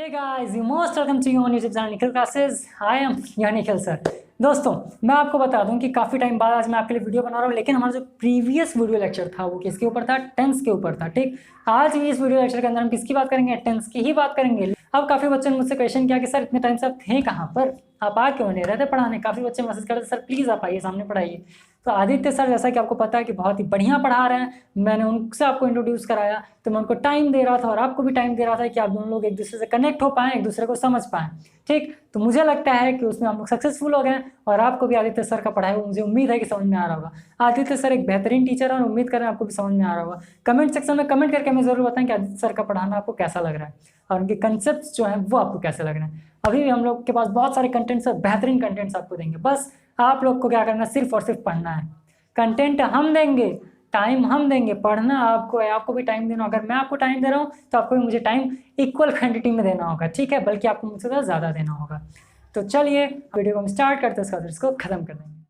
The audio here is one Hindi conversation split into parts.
Hey guys, you most welcome to your YouTube channel Nikhil classes. I am your Nikhil sir. दोस्तों मैं आपको बता दूं कि काफ़ी टाइम बाद आज मैं आपके लिए वीडियो बना रहा हूं, लेकिन हमारा जो प्रीवियस वीडियो लेक्चर था वो किसके ऊपर था? टेंस के ऊपर था। ठीक, आज भी इस वीडियो लेक्चर के अंदर हम किसकी बात करेंगे? टेंस की ही बात करेंगे। अब काफ़ी बच्चों ने मुझसे क्वेश्चन किया कि सर इतने टाइम से आप थे कहाँ पर, आप आ क्यों नहीं रहे थे पढ़ाने? काफ़ी बच्चे मैसेज करते सर प्लीज़ आप आइए सामने पढ़ाइए। तो आदित्य सर जैसा कि आपको पता है कि बहुत ही बढ़िया पढ़ा रहे हैं, मैंने उनसे आपको इंट्रोड्यूस कराया तो मैं उनको टाइम दे रहा था और आपको भी टाइम दे रहा था कि आप दोनों लोग एक दूसरे से कनेक्ट हो पाएँ, एक दूसरे को समझ पाएँ। ठीक, तो मुझे लगता है कि उसमें हम लोग सक्सेसफुल हो गए और आपको भी आदित्य सर का पढ़ाई मुझे उम्मीद है कि समझ में आ रहा होगा। आदित्य सर एक बेहतरीन टीचर है और उम्मीद करें आपको भी समझ में आ रहा होगा। कमेंट सेक्शन में कमेंट करके हमें ज़रूर बताएं कि आदित्य सर का पढ़ाना आपको कैसा लग रहा है और उनके कंसेप्ट जो हैं वो आपको कैसे लग रहे हैं। अभी भी हम लोग के पास बहुत सारे कंटेंट्स और बेहतरीन कंटेंट्स आपको देंगे, बस आप लोग को क्या करना है, सिर्फ और सिर्फ पढ़ना है। कंटेंट हम देंगे, टाइम हम देंगे, पढ़ना आपको है, आपको भी टाइम देना। अगर मैं आपको टाइम दे रहा हूँ तो आपको भी मुझे टाइम इक्वल क्वांटिटी में देना होगा, ठीक है, बल्कि आपको मुझसे ज़्यादा देना होगा। तो चलिए वीडियो को हम स्टार्ट करते हैं, उसके बाद इसको खत्म कर देंगे।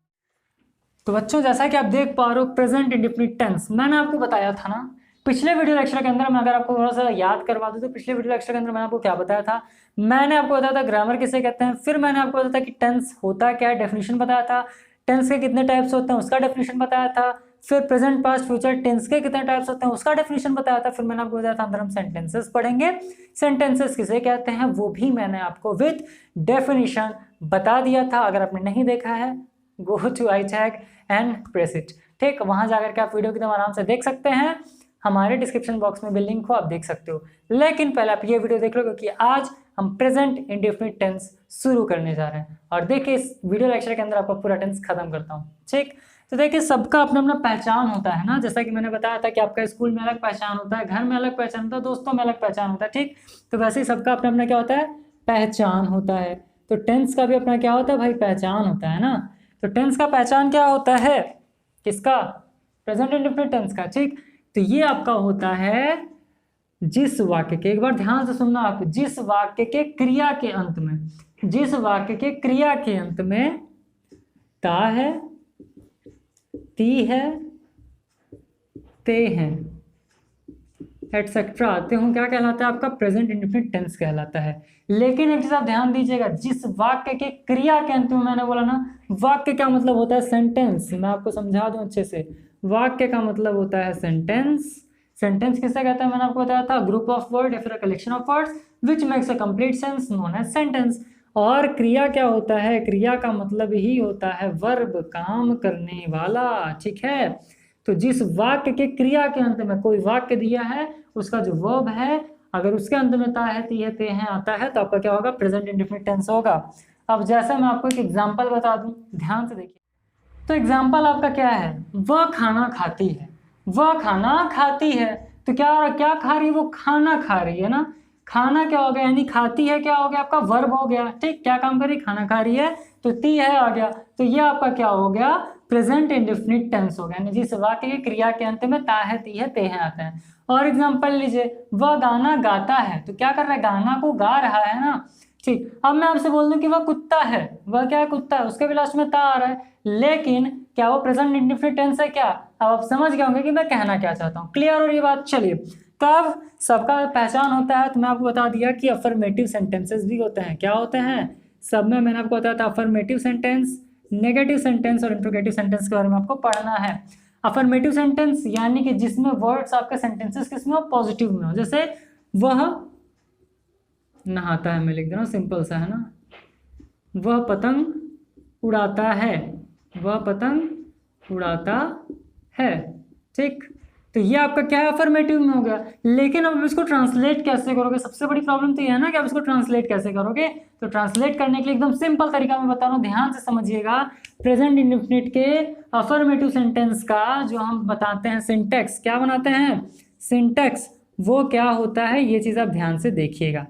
तो बच्चों जैसा कि आप देख पा रहे हो प्रेजेंट इंडेफिनिट टेंस, मैंने आपको बताया था ना पिछले वीडियो लेक्चर के अंदर। मैं अगर आपको थोड़ा सा याद करवा दूं तो पिछले वीडियो लेक्चर के अंदर मैंने आपको क्या बताया था? मैंने आपको बताया था ग्रामर किसे कहते हैं, फिर मैंने आपको बताया था कि टेंस होता क्या है, डेफिनेशन बताया था। टेंस के कितने टाइप्स होते हैं उसका डेफिनेशन बताया था। फिर प्रेजेंट पास्ट फ्यूचर टेंस के कितने टाइप्स होते हैं उसका डेफिनेशन बताया था। फिर मैंने आपको बताया था अंदर हम सेंटेंसेस पढ़ेंगे, सेंटेंसेस किसे कहते हैं वो भी मैंने आपको विद डेफिनेशन बता दिया था। अगर आपने नहीं देखा है go to I check and press it. ठीक, वहां जाकर के आप वीडियो की एकदम आराम से देख सकते हैं, हमारे डिस्क्रिप्शन बॉक्स में भी लिंक हो, आप देख सकते हो। लेकिन पहले आप ये वीडियो देख लो क्योंकि आज हम प्रेजेंट इंडेफिनिट टेंस शुरू करने जा रहे हैं। और देखिए इस वीडियो लेक्चर के अंदर आपका पूरा टेंस खत्म करता हूँ। ठीक, तो देखिए सबका अपना अपना पहचान होता है ना, जैसा कि मैंने बताया था कि आपका स्कूल में अलग पहचान होता है, घर में अलग पहचान होता है, दोस्तों में अलग पहचान होता है। ठीक, तो वैसे ही सबका अपना अपना क्या होता है? पहचान होता है। तो टेंस का भी अपना क्या होता है भाई? पहचान होता है ना। तो टेंस का पहचान क्या होता है? किसका? प्रेजेंट इंडेफिनिट टेंस का। ठीक, तो ये आपका होता है जिस वाक्य के, एक बार ध्यान से सुनना आप, जिस वाक्य के क्रिया के अंत में, जिस वाक्य के क्रिया के अंत में ता है, ती है, ते हैं एटसेट्रा आते हों, क्या कहलाता है? आपका प्रेजेंट इंडेफिनिट टेंस कहलाता है। लेकिन एक चीज आप ध्यान दीजिएगा, जिस वाक्य के क्रिया के अंत में, मैंने बोला ना वाक्य का मतलब होता है सेंटेंस। मैं आपको समझा दूं अच्छे से, वाक्य का मतलब होता है सेंटेंस। सेंटेंस किसे कहता है? मैंने आपको बताया था ग्रुप ऑफ वर्ड या फिर collection of words which makes a complete sense known as sentence. और क्रिया क्या होता है? क्रिया का मतलब ही होता है वर्ब, काम करने वाला। ठीक है, तो जिस वाक्य के क्रिया के अंत में कोई वाक्य दिया है उसका जो वर्ब है अगर उसके अंत में ता है, ती है, ते हैं आता है तो आपका क्या होगा? प्रेजेंट इंडेफिनिट टेंस होगा। अब जैसे मैं आपको एक एग्जांपल बता दूं, ध्यान से देखिए। तो एग्जांपल आपका क्या है? वह खाना खाती है, वह खाना खाती है। तो क्या क्या खा रही है? वो खाना खा रही है ना। खाना क्या हो गया? यानी खाती है क्या हो गया? आपका वर्ब हो गया। ठीक, क्या काम कर रही? खाना खा रही है, तो ती है आ गया। तो ये आपका क्या हो गया? प्रेजेंट इंडेफिनिट टेंस हो गया, यानी जिस वाक्य की क्रिया के अंत में ता है, ती है, ते हैं आते हैं। और एग्जांपल लीजिए, वह गाना गाता है, तो क्या कर रहा है? गाना को गा रहा है ना। ठीक, अब मैं आपसे बोल दूं कि वह कुत्ता है, वह क्या है? कुत्ता है, उसके भी लास्ट में ता आ रहा है, लेकिन क्या वो प्रेजेंट इंडेफिनिट टेंस है क्या? अब आप समझ गए होंगे कि मैं कहना क्या चाहता हूँ। क्लियर हो रही बात? चलिए, तो अब सबका पहचान होता है, तो मैं आपको बता दिया कि अफर्मेटिव सेंटेंसेस भी होते हैं। क्या होते हैं? सब में मैंने आपको बताया था अफर्मेटिव सेंटेंस, नेगेटिव सेंटेंस और इंट्रोगेटिव सेंटेंस के बारे में आपको पढ़ना है। अफर्मेटिव सेंटेंस यानी कि जिसमें वर्ड्स आपके सेंटेंसेस किसमें हो? पॉजिटिव में हो। जैसे वह नहाता है, मैं लिख दे रहा हूँ, सिंपल सा है ना। वह पतंग उड़ाता है, वह पतंग उड़ाता है। ठीक, तो ये आपका क्या है? अफर्मेटिव में हो गया। लेकिन अब इसको ट्रांसलेट कैसे करोगे? सबसे बड़ी प्रॉब्लम तो ये है ना कि आप इसको ट्रांसलेट कैसे करोगे। तो ट्रांसलेट करने के लिए एकदम सिंपल तरीका मैं बता रहा हूँ, ध्यान से समझिएगा। प्रेजेंट इंडेफिनिट के अफर्मेटिव सेंटेंस का जो हम बताते हैं सिंटैक्स, क्या बनाते हैं? सिंटैक्स, वो क्या होता है ये चीज़ आप ध्यान से देखिएगा।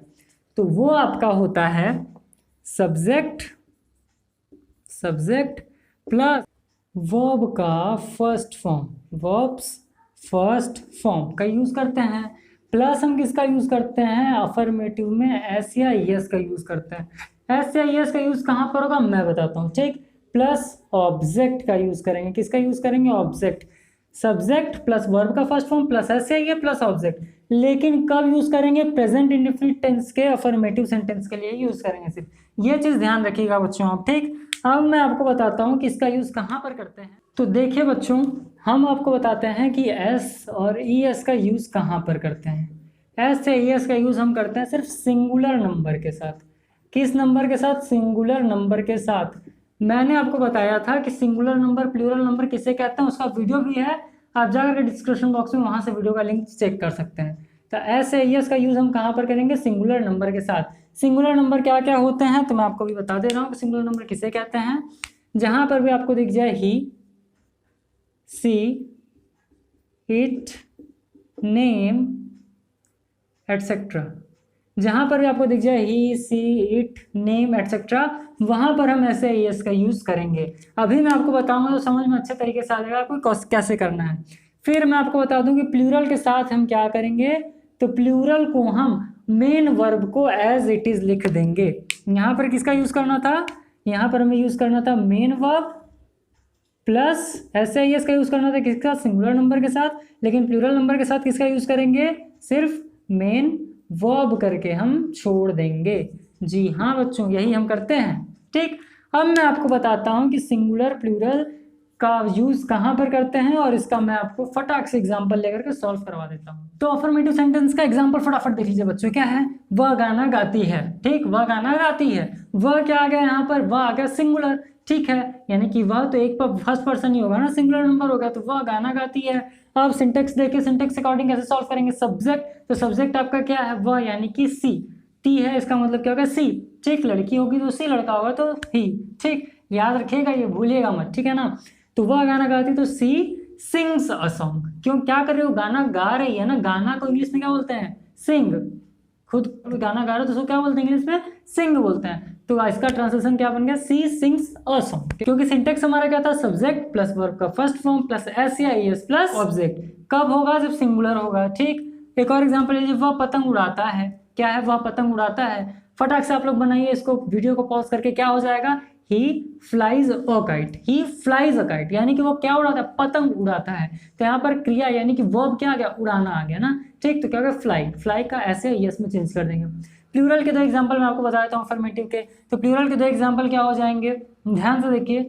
तो वो आपका होता है सब्जेक्ट, सब्जेक्ट प्लस वर्ब का first form, verbs first form का यूज करते हैं, प्लस हम किसका यूज करते हैं? अफर्मेटिव में एस या यस का यूज करते हैं। एस या यस का यूज कहाँ पर होगा मैं बताता हूँ। ठीक, प्लस ऑब्जेक्ट का यूज करेंगे। किसका यूज करेंगे? ऑब्जेक्ट। सब्जेक्ट प्लस वर्ब का फर्स्ट फॉर्म प्लस एस या ये प्लस ऑब्जेक्ट, लेकिन कब यूज़ करेंगे? प्रेजेंट इंडेफिनिट टेंस के अफर्मेटिव सेंटेंस के लिए यूज़ करेंगे सिर्फ। ये चीज़ ध्यान रखिएगा बच्चों आप, ठीक। अब मैं आपको बताता हूँ कि इसका यूज़ कहाँ पर करते हैं। तो देखिए बच्चों, हम आपको बताते हैं कि एस और ई एस का यूज़ कहाँ पर करते हैं। एस से ई एस का यूज़ हम करते हैं सिर्फ सिंगुलर नंबर के साथ। किस नंबर के साथ? सिंगुलर नंबर के साथ। मैंने आपको बताया था कि सिंगुलर नंबर प्लूरल नंबर किसे कहते हैं, उसका वीडियो भी है, आप जाकर के डिस्क्रिप्शन बॉक्स में वहाँ से वीडियो का लिंक चेक कर सकते हैं। तो एस से ई एस का यूज़ हम कहाँ पर करेंगे? सिंगुलर नंबर के साथ। सिंगुलर नंबर क्या क्या होते हैं तो मैं आपको भी बता दे रहा हूँ कि सिंगुलर नंबर किसे कहते हैं। जहाँ पर भी आपको दिख जाए ही, सी, इट, नेम, एटसेट्रा, जहाँ पर भी आपको दिख जाए ही, सी, इट, नेम, एटसेट्रा, वहाँ पर हम ऐसे ई एस का यूज़ करेंगे। अभी मैं आपको बताऊंगा तो समझ में अच्छे तरीके से आ जाएगा आपको कैसे करना है। फिर मैं आपको बता दूं कि प्लूरल के साथ हम क्या करेंगे, तो प्लूरल को हम मेन वर्ब को एज इट इज़ लिख देंगे। यहाँ पर किसका यूज़ करना था? यहाँ पर हमें यूज़ करना था मेन वर्ब प्लस ऐसे ई एस का यूज़ करना था किसका? सिंगुलर नंबर के साथ। लेकिन प्लूरल नंबर के साथ किसका यूज़ करेंगे? सिर्फ मेन वर्ब करके हम छोड़ देंगे। जी हाँ बच्चों, यही हम करते हैं, ठीक। अब मैं आपको बताता हूँ कि सिंगुलर प्लूरल का यूज़ कहाँ पर करते हैं और इसका मैं आपको फटाक से एग्जांपल लेकर के सॉल्व करवा देता हूँ। तो अफर्मेटिव सेंटेंस का एग्जांपल फटाफट देख लीजिए बच्चों। क्या है? वह गाना गाती है, ठीक। वह गाना गाती है, वह क्या आ गया यहाँ पर? वह आ गया सिंगुलर, ठीक है। यानी कि वह तो एक पर फर्स्ट पर्सन ही होगा ना, सिंगुलर नंबर होगा, तो वह गाना गाती है। अब सिंटेक्स देखिए, सिंटेक्स अकॉर्डिंग कैसे सॉल्व करेंगे। सब्जेक्ट, तो सब्जेक्ट आपका क्या है? वह, यानी कि सी, टी है, इसका मतलब क्या होगा? सी, ठीक। लड़की होगी तो सी, लड़का होगा तो ही, ठीक। याद रखिएगा, ये भूलिएगा मत, ठीक है ना। तो वह गाना गाती तो सी सिंग्स अ सॉन्ग। क्यों, क्या कर रही हो? गाना गा रही है ना। गाना को इंग्लिश में क्या बोलते हैं? सिंग। खुद गाना गा रहे हो तो उसको क्या बोलते हैं इंग्लिश में? सिंग बोलते हैं। तो इसका ट्रांसलेशन क्या बन गया? सी सिंग्स अ सॉन्ग। क्योंकि सिंटेक्स हमारा क्या था? सब्जेक्ट प्लस वर्ब का फर्स्ट फॉर्म प्लस एस या ई एस प्लस ऑब्जेक्ट। कब होगा? जब सिंगुलर होगा, ठीक। एक और एग्जांपल लीजिए, वह पतंग उड़ाता है। क्या है? वह पतंग उड़ाता है। फटाक से आप लोग बनाइए इसको, वीडियो को पॉज करके। क्या हो जाएगा? He flies a kite. He flies a kite, यानी कि वो क्या उड़ाता है? पतंग उड़ाता है। तो यहाँ पर क्रिया यानी कि वर्ब क्या आ गया? उड़ाना आ गया ना, ठीक। तो क्या होगा? फ्लाई। फ्लाई का ऐसे यस में चेंज कर देंगे। प्लूरल के दो एग्जांपल मैं आपको बता देता हूँ अफर्मेटिव के। तो प्लूरल के दो एग्जांपल क्या हो जाएंगे, ध्यान से देखिए।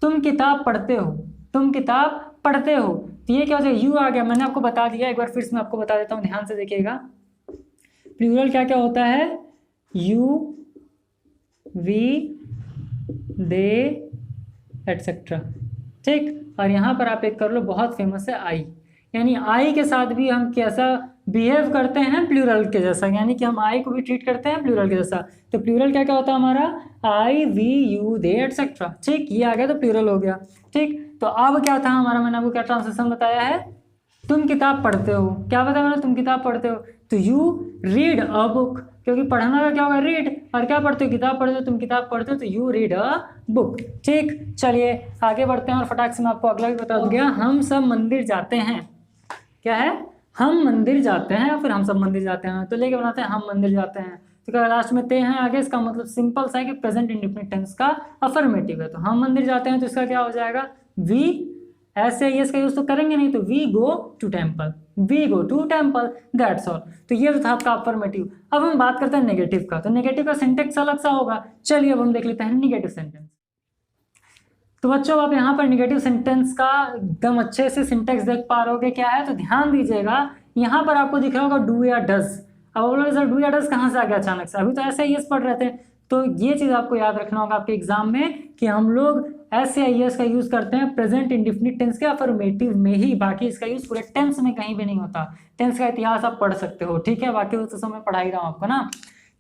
तुम किताब पढ़ते हो, तुम किताब पढ़ते हो, तो ये क्या हो जाएगा? यू आ गया। मैंने आपको बता दिया, एक बार फिर से मैं आपको बता देता हूँ, ध्यान से देखिएगा। प्लूरल क्या क्या होता है? यू, वी, दे, एटसेट्रा, ठीक। और यहाँ पर आप एक कर लो, बहुत फेमस है आई। यानी आई के साथ भी हम कैसा बिहेव करते हैं? प्लूरल के जैसा, यानी कि हम आई को भी ट्रीट करते हैं प्लूरल के जैसा। तो प्लूरल क्या क्या होता है हमारा? आई, वी, यू, दे, एटसेट्रा, ठीक। ये आ गया तो प्लूरल हो गया, ठीक। तो अब क्या था हमारा, मैंने आपको क्या ट्रांसलेशन बताया है? तुम किताब पढ़ते हो। क्या बताया मैंने? तुम किताब पढ़ते हो, तो यू रीड अ बुक। क्योंकि पढ़ना का क्या होगा? रीड। और क्या पढ़ते हो? किताब पढ़ते हो। तुम किताब पढ़ते हो तो यू रीड अ बुक, ठीक। चलिए आगे बढ़ते हैं और फटाक से मैं आपको अगला भी बता दूंगा। हम सब मंदिर जाते हैं। क्या है? हम मंदिर जाते हैं, फिर हम सब मंदिर जाते हैं, तो लेके बनाते हैं हम मंदिर जाते हैं। तो क्या लास्ट में ते हैं आगे, इसका मतलब सिंपल सा है कि प्रेजेंट इंडेफिनिट टेंस का अफर्मेटिव है। तो हम मंदिर जाते हैं तो इसका क्या हो जाएगा? वी। ऐसे ये इसका यूज तो करेंगे नहीं, तो we go to temple, we go to temple, that's all. तो ये तो था आपका अफर्मेटिव। अब हम बात करते हैं नेगेटिव का। तो नेगेटिव का सिंटेक्स अलग सा होगा। चलिए अब हम देख लेते हैं नेगेटिव सेंटेंस। तो बच्चों आप यहाँ पर नेगेटिव सेंटेंस का एकदम अच्छे से सिंटेक्स देख पा रहे हो क्या है? तो ध्यान दीजिएगा, यहाँ पर आपको दिख रहा होगा डू या डज। अब बोलोगे सर डू या डज कहाँ से आ गया अचानक से? अभी तो ऐसे ही पढ़ रहे थे। तो ये चीज़ आपको याद रखना होगा आपके एग्जाम में कि हम लोग एस या एस का यूज़ करते हैं प्रेजेंट इंडेफिनिट टेंस के अफर्मेटिव में ही, बाकी इसका यूज़ पूरे टेंस में कहीं भी नहीं होता। टेंस का इतिहास आप पढ़ सकते हो, ठीक है, बाकी वो तो समय पढ़ा ही रहा हूँ आपको ना।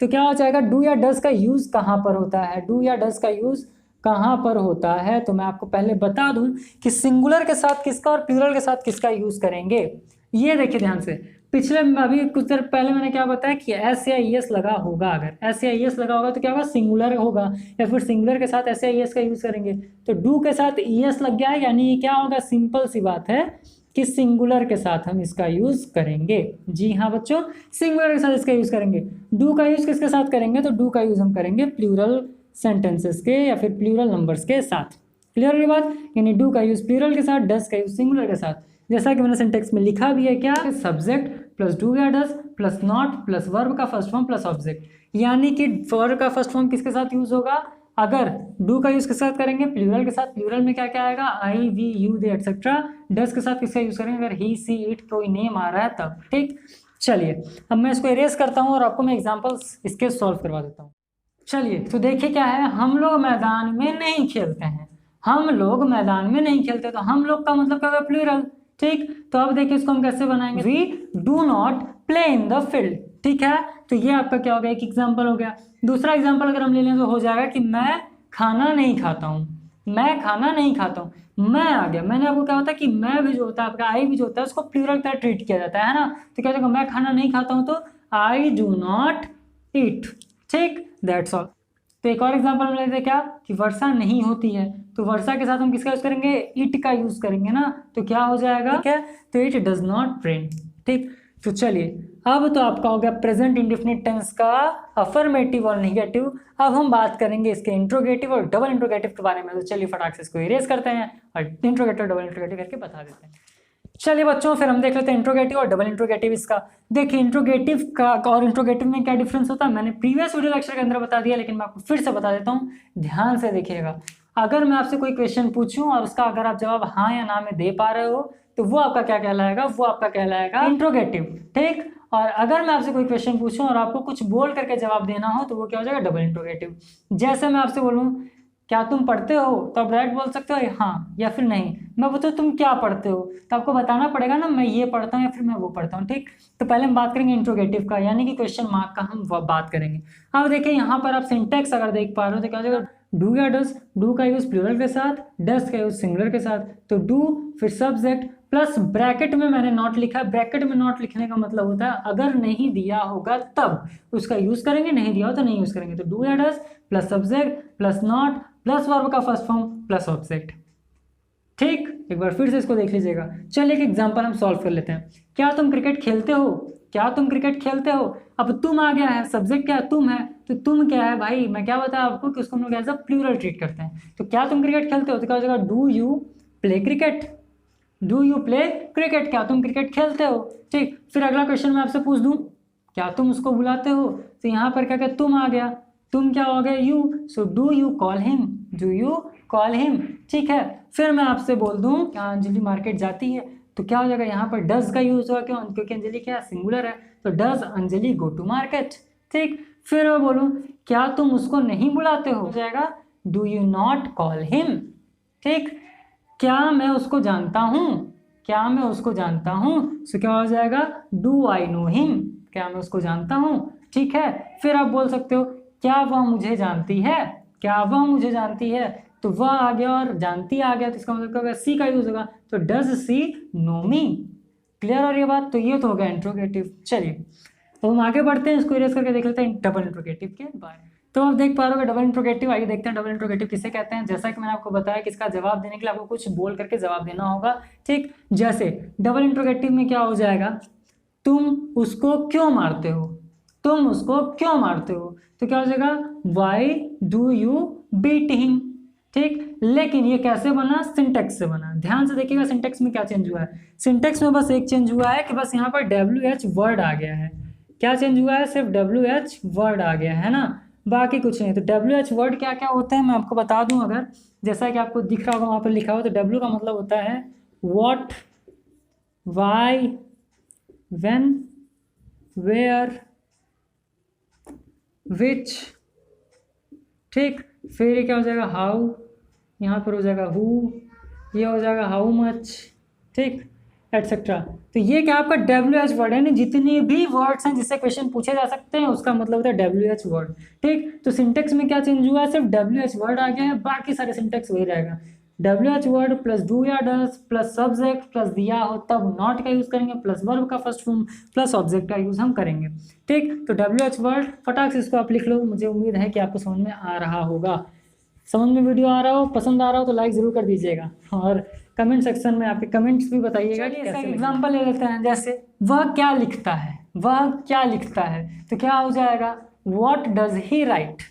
तो क्या हो जाएगा? डू या डज का यूज़ कहाँ पर होता है? डू या डज का यूज़ कहाँ पर होता है? तो मैं आपको पहले बता दूं कि सिंगुलर के साथ किसका और प्लूरल के साथ किसका यूज़ करेंगे। ये देखिए ध्यान से, पिछले अभी कुछ देर पहले मैंने क्या बताया कि एस या एस लगा होगा। अगर एस या एस लगा होगा तो क्या होगा? सिंगुलर होगा, या फिर सिंगुलर के साथ एस या एस का यूज़ करेंगे। तो डू के साथ एस लग गया है, यानी ये क्या होगा? सिंपल सी बात है कि सिंगुलर के साथ हम इसका यूज़ करेंगे। जी हाँ बच्चों, सिंगुलर के साथ इसका यूज़ करेंगे। डू का यूज़ किसके साथ करेंगे? तो डू का यूज़ हम करेंगे प्लूरल सेंटेंसेस के या फिर प्लूरल नंबर्स के साथ। क्लियर है बात? यानी डू का यूज़ प्लूरल के साथ, डज का यूज़ सिंगुलर के साथ। जैसा कि मैंने सेंटेक्स में लिखा भी है, क्या? सब्जेक्ट प्लस डू या does plus not plus verb का फर्स्ट फॉर्म प्लस ऑब्जेक्ट, यानी कि वर्ब का फर्स्ट फॉर्म किसके साथ यूज होगा, अगर डू का यूज किसके साथ करेंगे, प्लूरल के साथ। प्लूरल में क्या क्या आएगा, I we you they etcetera. Does के साथ किसका यूज करेंगे, अगर ही सी इट कोई नेम आ रहा है तब। ठीक, चलिए अब मैं इसको इरेज करता हूँ और आपको मैं एग्जांपल्स इसके सॉल्व करवा देता हूँ। चलिए तो देखिए क्या है, हम लोग मैदान में नहीं खेलते हैं, हम लोग मैदान में नहीं खेलते, तो हम लोग का मतलब क्या होगा, प्लूरल। ठीक, तो अब देखिए इसको हम कैसे बनाएंगे, we do not play in the field. ठीक है, तो ये आपका क्या हो गया, एक एग्जाम्पल हो गया। दूसरा एग्जाम्पल अगर हम ले लें तो हो जाएगा कि मैं खाना नहीं खाता हूँ, मैं खाना नहीं खाता हूँ। मैं आ गया, मैंने आपको क्या होता है कि मैं भी जो होता है आपका आई भी जो होता है उसको प्लूरल की तरह ट्रीट किया जाता है ना, तो क्या होगा, मैं खाना नहीं खाता हूँ तो आई डू नॉट ईट। ठीक, दैट्स ऑल। तो एक और एग्जांपल में लेते हैं क्या, कि वर्षा नहीं होती है, तो वर्षा के साथ हम किसका यूज करेंगे, इट का यूज करेंगे ना, तो क्या हो जाएगा, ठीक है, तो इट डज नॉट रेन। ठीक, तो चलिए अब तो आपका हो गया प्रेजेंट इंडेफिनिट टेंस का अफर्मेटिव और नेगेटिव। अब हम बात करेंगे इसके इंट्रोगेटिव और डबल इंट्रोगेटिव के बारे में। तो चलिए फटाक से इसको इरेज करते हैं और इंट्रोगेटिव डबल इंट्रोगेटिव करके बता देते हैं। चलिए बच्चों फिर हम देख लेते हैं इंट्रोगेटिव और डबल इंट्रोगेटिव इसका। देखिए इंट्रोगेटिव का और इंट्रोगेटिव में क्या डिफरेंस होता है, मैंने प्रीवियस वीडियो लेक्चर के अंदर बता दिया, लेकिन मैं आपको फिर से बता देता हूँ, ध्यान से देखिएगा। अगर मैं आपसे कोई क्वेश्चन पूछूं और उसका अगर आप जवाब हाँ या ना में दे पा रहे हो तो वो आपका क्या कहलाएगा, वो आपका कहलाएगा इंट्रोगेटिव। ठीक, और अगर मैं आपसे कोई क्वेश्चन पूछूं और आपको कुछ बोल करके जवाब देना हो तो वो क्या हो जाएगा, डबल इंट्रोगेटिव। जैसे मैं आपसे बोलूं क्या तुम पढ़ते हो, तो आप डायरेक्ट बोल सकते हो हाँ या फिर नहीं। मैं बोलता हूँ तुम क्या पढ़ते हो, तो आपको बताना पड़ेगा ना मैं ये पढ़ता हूँ या फिर मैं वो पढ़ता हूँ। ठीक, तो पहले हम बात करेंगे इंट्रोगेटिव का, यानी कि क्वेश्चन मार्क का हम बात करेंगे। अब देखिए यहाँ पर आप सिंटेक्स अगर देख पा रहे हो तो क्या हो जाएगा, डू या डज, डू का यूज प्लूरल के साथ, डज का यूज सिंगुलर के साथ, तो डू फिर सब्जेक्ट प्लस ब्रैकेट में मैंने नॉट लिखा है। ब्रैकेट में नॉट लिखने का मतलब होता है अगर नहीं दिया होगा तब उसका यूज करेंगे, नहीं दिया हो तो नहीं यूज करेंगे। तो डू या does plus subject plus not plus verb का फर्स्ट फॉर्म प्लस ऑब्जेक्ट। ठीक, एक बार फिर से इसको देख लीजिएगा। चलिए एक एग्जांपल हम सॉल्व कर लेते हैं। क्या तुम क्रिकेट खेलते हो, क्या तुम क्रिकेट खेलते हो। अब तुम आ गया है, सब्जेक्ट क्या है, तुम है, तो तुम क्या है भाई, मैं क्या बताया आपको कि उसको हम लोग एज अ प्लूरल ट्रीट करते हैं। तो क्या तुम क्रिकेट खेलते हो, तो क्या हो जाएगा, do you play cricket, do you play cricket, क्या तुम क्रिकेट खेलते हो। ठीक, फिर अगला क्वेश्चन मैं आपसे पूछ दूं, क्या तुम उसको बुलाते हो, तो यहाँ पर क्या क्या तुम आ गया, तुम क्या हो गया, you, so do you call him, do you call him. ठीक है, फिर मैं आपसे बोल दूं क्या अंजलि मार्केट जाती है, तो क्या हो जाएगा, यहाँ पर डज का यूज हुआ, क्यों, क्योंकि अंजलि क्या सिंगुलर है, तो does Anjali go to market. ठीक, फिर मैं बोलूं क्या तुम उसको नहीं बुलाते हो जाएगा, do you not call him. ठीक, क्या मैं उसको जानता हूँ, क्या मैं उसको जानता हूँ, सो क्या हो जाएगा, डू आई नो हिम, क्या मैं उसको जानता हूँ। ठीक है, फिर आप बोल सकते हो क्या वह मुझे जानती है, क्या वह मुझे जानती है, तो वह आ गया और जानती आ गया, तो इसका मतलब क्या होगा, सी का यूज होगा, तो does she know me. Clear और ये बात, तो ये तो हो गया इंट्रोगेटिव। चलिए तो हम आगे बढ़ते हैं, इसको इरेज करके देख लेते हैं डबल इंट्रोगेटिव के बारे में। तो आप देख पा रहे हो डबल इंट्रोगेटिव, आइए देखते हैं डबल इंट्रोगेटिव किसे कहते हैं। जैसा कि मैंने आपको बताया कि इसका जवाब देने के लिए आपको कुछ बोल करके जवाब देना होगा। ठीक, जैसे डबल इंट्रोगेटिव में क्या हो जाएगा, तुम उसको क्यों मारते हो, तुम उसको क्यों मारते हो, तो क्या हो जाएगा, why do you beat him. ठीक, लेकिन ये कैसे बना, सिंटेक्स से बना। ध्यान से देखिएगा सिंटेक्स में क्या चेंज हुआ है। सिंटेक्स में बस एक चेंज हुआ है कि बस यहाँ पर WH वर्ड आ गया है। क्या चेंज हुआ है, सिर्फ WH वर्ड आ गया है ना, बाकी कुछ नहीं। तो WH वर्ड क्या क्या होते हैं मैं आपको बता दूं, अगर जैसा कि आपको दिख रहा होगा वहाँ पर लिखा हुआ, तो W का मतलब होता है व्हाट, वाई, व्हेन, वेयर, विच। ठीक, फिर ये क्या हो जाएगा, हाउ, यहाँ पर हो जाएगा हु, ये हो जाएगा हाउ मच। ठीक, एटसेट्रा। तो ये क्या आपका WH वर्ड है ना, जितने भी वर्ड्स हैं जिससे क्वेश्चन पूछे जा सकते हैं उसका मतलब होता है WH वर्ड। ठीक, तो सिंटेक्स में क्या चेंज हुआ है, सिर्फ WH वर्ड आ गया है, बाकी सारे सिंटेक्स वही रहेगा। WH वर्ड प्लस डू या डज प्लस सब्जेक्ट प्लस दिया हो तब नॉट का यूज करेंगे, प्लस वर्ब का फर्स्ट फॉर्म प्लस ऑब्जेक्ट का यूज हम करेंगे। ठीक, तो WH वर्ड फटाक से इसको आप लिख लो, मुझे उम्मीद है कि आपको समझ में आ रहा होगा। समझ में वीडियो आ रहा हो, पसंद आ रहा हो तो लाइक जरूर कर दीजिएगा और कमेंट सेक्शन में आपके कमेंट्स भी बताइएगा। इसका एग्जांपल ले लेते हैं, जैसे वह क्या लिखता है, वह क्या लिखता है, तो क्या हो जाएगा, what does he right,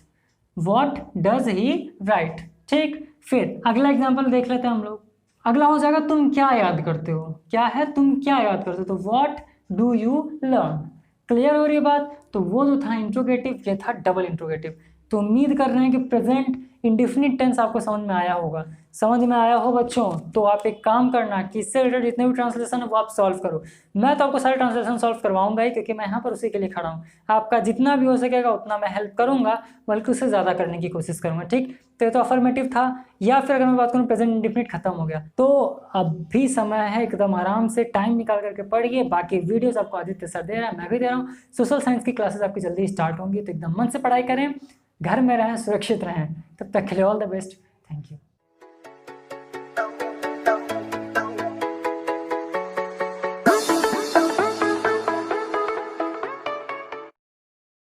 what does he right. ठीक, फिर अगला एग्जांपल देख लेते हैं हम लोग। अगला हो जाएगा तुम क्या याद करते हो, क्या है तुम क्या याद करते हो, तो what do you learn. Clear हो रही है बात। तो वो जो था इंट्रोगेटिव, ये था डबल इंट्रोगेटिव। तो उम्मीद कर रहे हैं कि प्रेजेंट इंडिफिनिट टेंस आपको समझ में आया होगा। समझ में आया हो बच्चों, तो आप एक काम करना कि इससे रिलेटेड जितने भी ट्रांसलेशन है वो आप सॉल्व करो। मैं तो आपको सारे ट्रांसलेशन सॉल्व करवाऊंगा ही, क्योंकि मैं यहाँ पर उसी के लिए खड़ा हूँ। आपका जितना भी हो सकेगा उतना मैं हेल्प करूंगा, बल्कि उससे ज़्यादा करने की कोशिश करूंगा। ठीक, तो ये तो अफर्मेटिव था। या फिर अगर मैं बात करूँ प्रेजेंट इंडिफिनिट खत्म हो गया, तो अब भी समय है, एकदम आराम से टाइम निकाल करके पढ़िए। बाकी वीडियोस आपको आदित्य सर दे रहा है, मैं भी दे रहा हूँ। सोशल साइंस की क्लासेस आपकी जल्दी स्टार्ट होंगी, तो एकदम मन से पढ़ाई करें, घर में रहें, सुरक्षित रहें। तब तक के लिए all the best. Thank you.